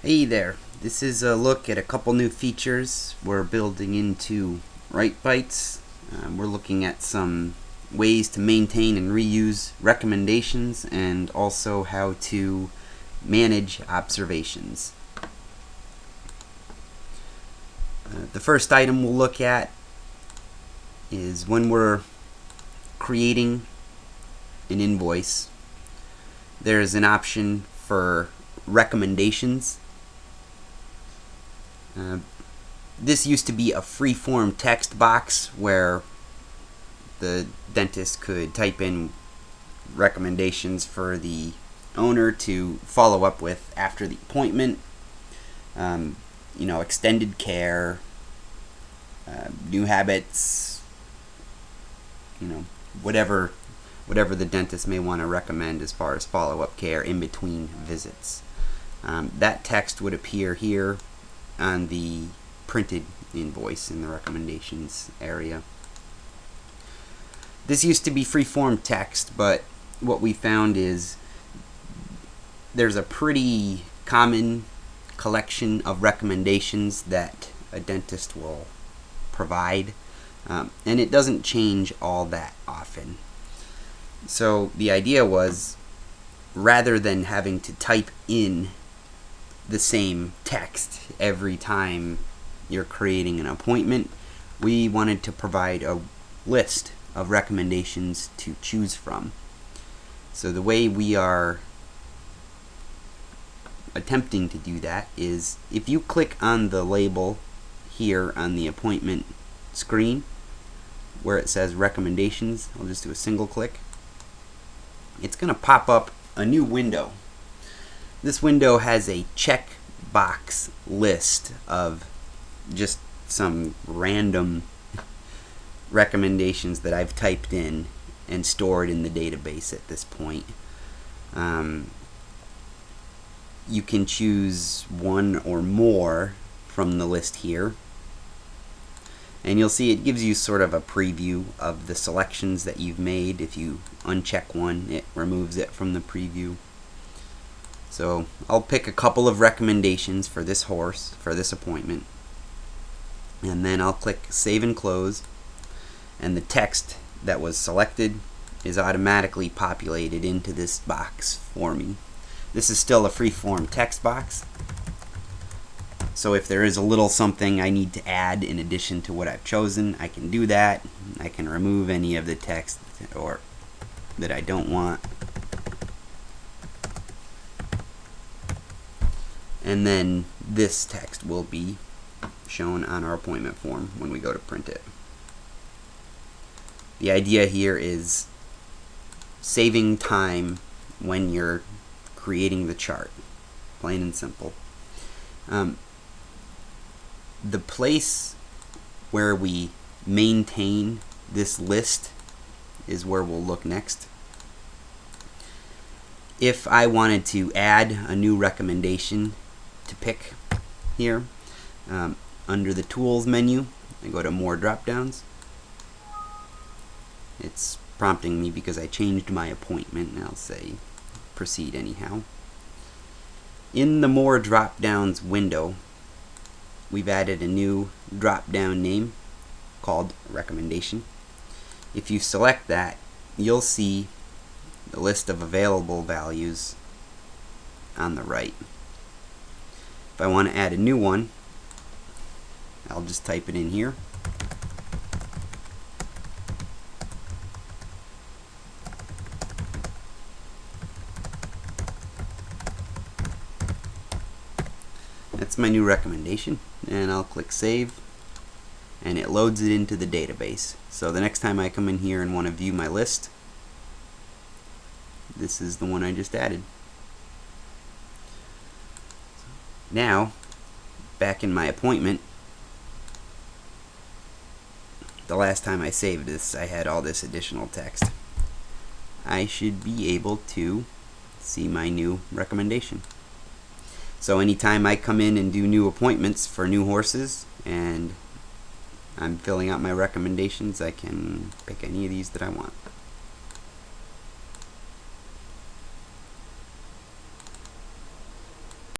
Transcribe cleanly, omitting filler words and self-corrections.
Hey there, this is a look at a couple new features we're building into RyteBytes. We're looking at some ways to maintain and reuse recommendations and also how to manage observations. The first item we'll look at is when we're creating an invoice, there's an option for recommendations. This used to be a free-form text box where the dentist could type in recommendations for the owner to follow up with after the appointment. Extended care, new habits, whatever the dentist may want to recommend as far as follow-up care in between visits. That text would appear here on the printed invoice in the recommendations area. This used to be free-form text, but what we found is there's a pretty common collection of recommendations that a dentist will provide, and it doesn't change all that often. So the idea was, rather than having to type in the same text every time you're creating an appointment, we wanted to provide a list of recommendations to choose from. So the way we are attempting to do that is, if you click on the label here on the appointment screen where it says recommendations, I'll just do a single click, it's going to pop up a new window. This window has a checkbox list of just some random recommendations that I've typed in and stored in the database at this point. You can choose one or more from the list here, and you'll see it gives you sort of a preview of the selections that you've made. If you uncheck one, it removes it from the preview. So I'll pick a couple of recommendations for this horse, for this appointment, and then I'll click Save and Close, and the text that was selected is automatically populated into this box for me. This is still a free-form text box, so if there is a little something I need to add in addition to what I've chosen, I can do that. I can remove any of the text or that I don't want. And then this text will be shown on our appointment form when we go to print it. The idea here is saving time when you're creating the chart, plain and simple. The place where we maintain this list is where we'll look next. If I wanted to add a new recommendation to pick here, under the Tools menu, I go to More drop-downs. It's prompting me because I changed my appointment, and I'll say Proceed anyhow. In the More drop-downs window, we've added a new drop-down name called Recommendation. If you select that, you'll see the list of available values on the right. If I want to add a new one, I'll just type it in here. That's my new recommendation, and I'll click Save, and it loads it into the database. So the next time I come in here and want to view my list, this is the one I just added. Now, back in my appointment, the last time I saved this, I had all this additional text. I should be able to see my new recommendation. So anytime I come in and do new appointments for new horses and I'm filling out my recommendations, I can pick any of these that I want.